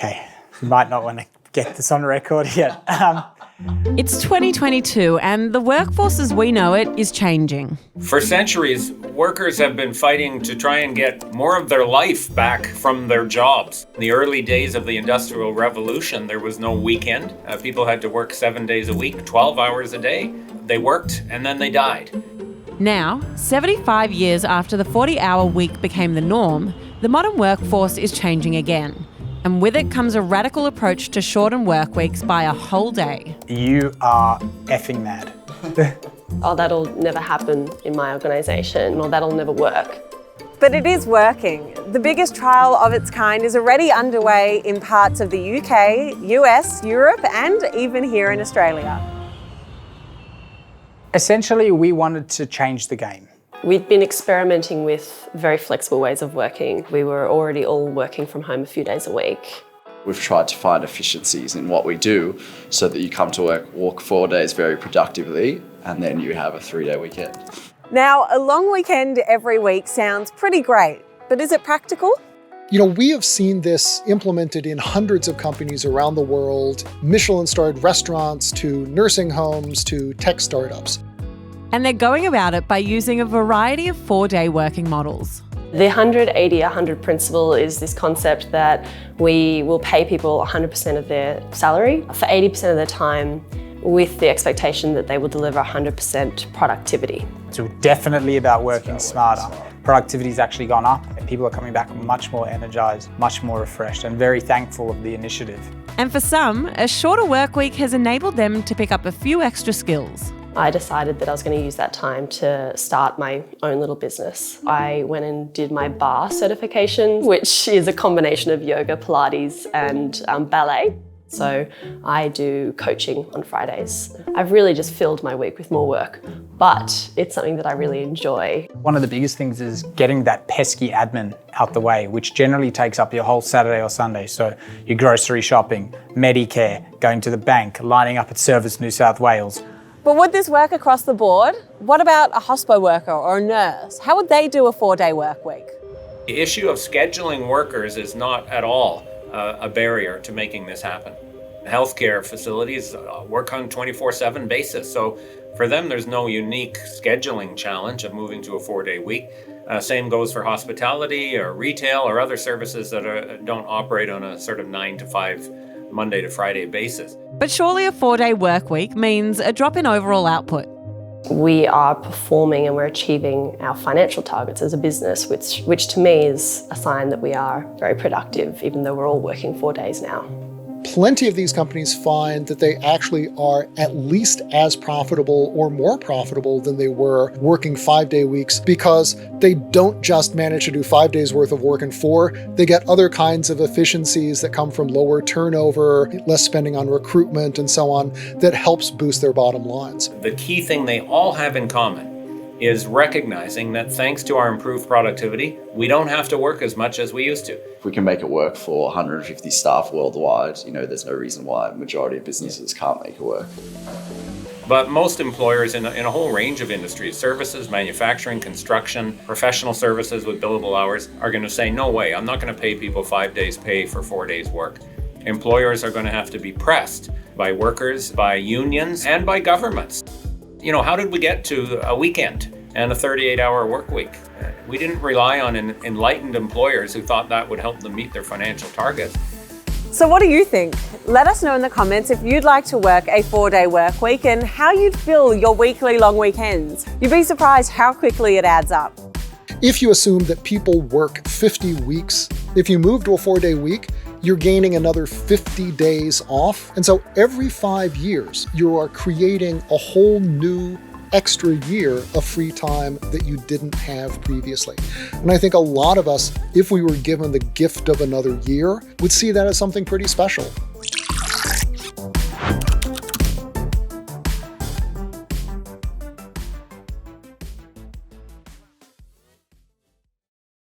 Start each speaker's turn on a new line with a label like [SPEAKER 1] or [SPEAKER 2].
[SPEAKER 1] Okay, you might not want to get this on record yet.
[SPEAKER 2] It's 2022 and the workforce as we know it is changing.
[SPEAKER 3] For centuries, workers have been fighting to try and get more of their life back from their jobs. In the early days of the Industrial Revolution, there was no weekend. People had to work 7 days a week, 12 hours a day. They worked and then they died.
[SPEAKER 2] Now, 75 years after the 40-hour week became the norm, the modern workforce is changing again. And with it comes a radical approach to shorten work weeks by a whole day.
[SPEAKER 1] You are effing mad.
[SPEAKER 4] Oh, that'll never happen in my organisation, or that'll never work.
[SPEAKER 5] But it is working. The biggest trial of its kind is already underway in parts of the UK, US, Europe, and even here in Australia.
[SPEAKER 1] Essentially, we wanted to change the game.
[SPEAKER 4] We'd been experimenting with very flexible ways of working. We were already all working from home a few days a week.
[SPEAKER 6] We've tried to find efficiencies in what we do so that you come to work, walk 4 days very productively, and then you have a 3-day weekend.
[SPEAKER 5] Now, a long weekend every week sounds pretty great, but is it practical?
[SPEAKER 7] You know, we have seen this implemented in hundreds of companies around the world, Michelin-starred restaurants to nursing homes to tech startups.
[SPEAKER 2] And they're going about it by using a variety of 4-day working models.
[SPEAKER 4] The 100-80-100 principle is this concept that we will pay people 100% of their salary for 80% of their time with the expectation that they will deliver 100% productivity.
[SPEAKER 1] So definitely about working smarter. Productivity's actually gone up and people are coming back much more energized, much more refreshed, and very thankful of the initiative.
[SPEAKER 2] And for some, a shorter work week has enabled them to pick up a few extra skills.
[SPEAKER 4] I decided that I was going to use that time to start my own little business. I went and did my bar certification, which is a combination of yoga, Pilates, and ballet. So I do coaching on Fridays. I've really just filled my week with more work, but it's something that I really enjoy.
[SPEAKER 1] One of the biggest things is getting that pesky admin out the way, which generally takes up your whole Saturday or Sunday. So your grocery shopping, Medicare, going to the bank, lining up at Service New South Wales.
[SPEAKER 5] But would this work across the board? What about a hospo worker or a nurse? How would they do a 4-day work week?
[SPEAKER 3] The issue of scheduling workers is not at all a barrier to making this happen. Healthcare facilities work on a 24/7 basis, so for them there's no unique scheduling challenge of moving to a 4-day week. Same goes for hospitality or retail or other services that don't operate on a sort of 9 to 5 Monday to Friday basis.
[SPEAKER 2] But surely a 4-day work week means a drop in overall output.
[SPEAKER 4] We are performing and we're achieving our financial targets as a business, which to me is a sign that we are very productive, even though we're all working 4 days now.
[SPEAKER 7] Plenty of these companies find that they actually are at least as profitable or more profitable than they were working 5-day weeks because they don't just manage to do 5 days worth of work in 4. They get other kinds of efficiencies that come from lower turnover, less spending on recruitment and so on that helps boost their bottom lines.
[SPEAKER 3] The key thing they all have in common is recognizing that thanks to our improved productivity, we don't have to work as much as we used to.
[SPEAKER 6] If we can make it work for 150 staff worldwide, you know, there's no reason why the majority of businesses can't make it work.
[SPEAKER 3] But most employers in a whole range of industries, services, manufacturing, construction, professional services with billable hours, are going to say, no way, I'm not going to pay people 5 days pay for 4 days work. Employers are going to have to be pressed by workers, by unions, and by governments. You know, how did we get to a weekend and a 38-hour work week? We didn't rely on enlightened employers who thought that would help them meet their financial targets.
[SPEAKER 5] So what do you think? Let us know in the comments if you'd like to work a 4-day work week and how you'd fill your weekly long weekends. You'd be surprised how quickly it adds up.
[SPEAKER 7] If you assume that people work 50 weeks, if you move to a 4-day week, you're gaining another 50 days off. And so every 5 years, you are creating a whole new extra year of free time that you didn't have previously. And I think a lot of us, if we were given the gift of another year, would see that as something pretty special.